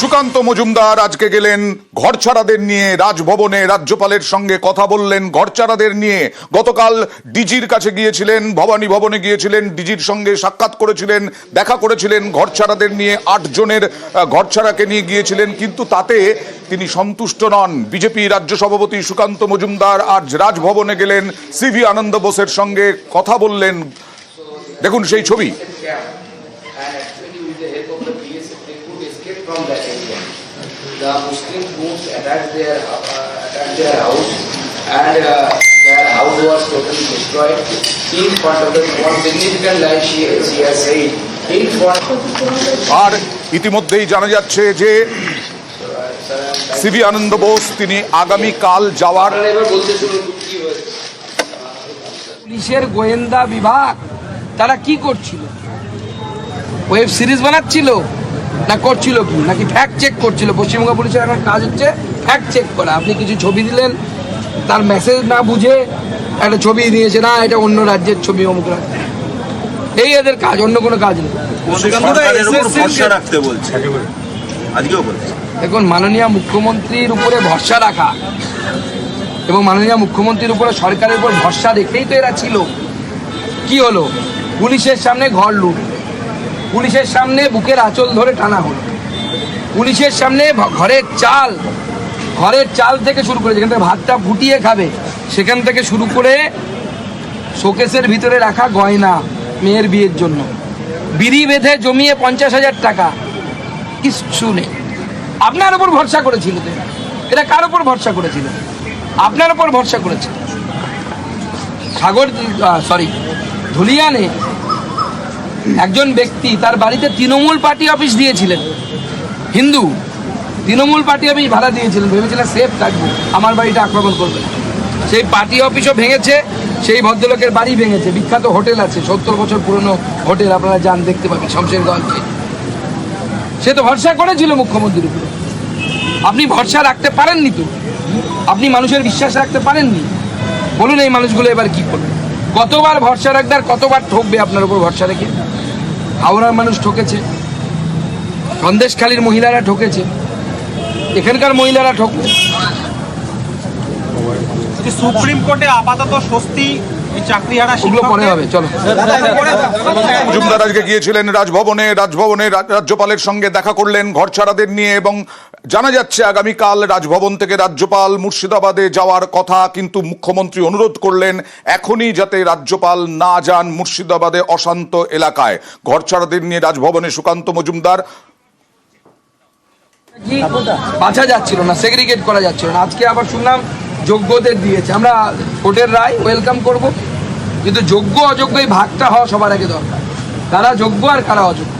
সুকান্ত মজুমদার আজকে গেলেন ঘরছাড়াদের নিয়ে রাজভবনে, রাজ্যপালের সঙ্গে কথা বললেন ঘরছাড়াদের নিয়ে। গতকাল ডিজির কাছে গিয়েছিলেন, ভবানী ভবনে গিয়েছিলেন, ডিজির সঙ্গে সাক্ষাৎ করেছিলেন, দেখা করেছিলেন। ঘরছাড়াদের নিয়ে 8 জনের ঘরছাড়াকে নিয়ে গিয়েছিলেন, কিন্তু তাতে তিনি সন্তুষ্ট নন। বিজেপি রাজ্য সভাপতি সুকান্ত মজুমদার আজ রাজভবনে গেলেন, সিভি আনন্দ বোসের সঙ্গে কথা বললেন। দেখুন সেই ছবি। From that area, the Muslim groups attacked their house, and their house was totally destroyed. In front of the one significant line she has said, in front. আর ইতিমধ্যেই জানা যাচ্ছে যে সিভি আনন্দ বোস তিনি আগামীকাল যাওয়ার। পুলিশের গোয়েন্দা বিভাগ তারা কি করছিল? ওয়েব সিরিজ বানাচ্ছিল না করছিল কি, নাকি ফ্যাক্ট চেক করছিল? পশ্চিমবঙ্গ পুলিশের এখন কাজ হচ্ছে ফ্যাক্ট চেক করা। আপনি কিছু ছবি দিলেন, তার মেসেজ না বুঝে একটা ছবি দিয়েছে, না এটা অন্য রাজ্যের ছবি, অমুক রাজ্য। এই এদের কাজ, অন্য কোনো কাজ নেই। দেখুন, মাননীয় মুখ্যমন্ত্রীর উপরে ভরসা রাখা এবং মাননীয় মুখ্যমন্ত্রীর উপরে সরকারের উপর ভরসা রেখেই তো এরা ছিল। কি হলো? পুলিশের সামনে ঘর লুট, পুলিশের সামনে বুকের আঁচল ধরে টানা হলো, পুলিশের সামনে ঘরের চাল থেকে শুরু করে যেখান থেকে ভাতটা ফুটিয়ে খাবে সেখান থেকে শুরু করে শোকেসের ভিতরে রাখা গয়না মেয়ের বিয়ের জন্য বিড়ি বেঁধে জমিয়ে 50,000 টাকা, কিচ্ছু নেই। আপনার উপর ভরসা করেছিল তো এরা। কার উপর ভরসা করেছিল? আপনার উপর ভরসা করেছিল। ধুলিয়ানে একজন ব্যক্তি তার বাড়িতে তৃণমূল পার্টি অফিস দিয়েছিলেন, হিন্দু তৃণমূল পার্টি অফিস ভাড়া দিয়েছিলেন, ভেবেছিলেন সেফ থাকবে, আমার বাড়িটা আক্রমণ করবে না। সেই পার্টি অফিসও ভেঙেছে, সেই ভদ্রলোকের বাড়ি ভেঙেছে। বিখ্যাত হোটেল আছে, 70 বছর পুরনো হোটেল, আপনারা যান দেখতে পাবেন, শমশেরগঞ্জে। সে তো ভরসা করেছিল মুখ্যমন্ত্রীর উপরে। আপনি ভরসা রাখতে পারেননি তো, আপনি মানুষের বিশ্বাস রাখতে পারেননি। বলুন এই মানুষগুলো এবার কি করবে? কতবার ভরসা রাখবে আর কতবার ঠকবে আপনার উপর ভরসা রেখে? হাওড়ার মানুষ ঠকেছে, সন্দেশখালীর মহিলারা ঠকেছে, এখানকার মহিলারা ঠকবে। সুপ্রিম কোর্টে আপাতত স্বস্তি, চাকরিহারা ওগুলো পরে হবে। চলো। মজুমদার আজকে গিয়েছিলেন রাজভবনে, রাজ্যপালের সঙ্গে দেখা করলেন ঘরছাড়াদের নিয়ে, এবং জানা যাচ্ছে আগামীকাল রাজভবন থেকে রাজ্যপাল মুর্শিদাবাদে যাওয়ার কথা। কিন্তু মুখ্যমন্ত্রী অনুরোধ করলেন এখনই যাতে রাজ্যপাল না যান মুর্শিদাবাদে অশান্ত এলাকায়। ঘরছাড়াদের নিয়ে রাজভবনে সুকান্ত মজুমদার। বাঁচা যাচ্ছিল না, সেগ্রিগেট করা যাচ্ছিল না। আজকে আবার শুনলাম যোগ্যদের দিয়েছে। আমরা কোর্টের রায় ওয়েলকাম করব, কিন্তু যোগ্য অযোগ্য এই ভাগটা হওয়া সবার আগে দরকার। কারা যোগ্য আর কারা অযোগ্য।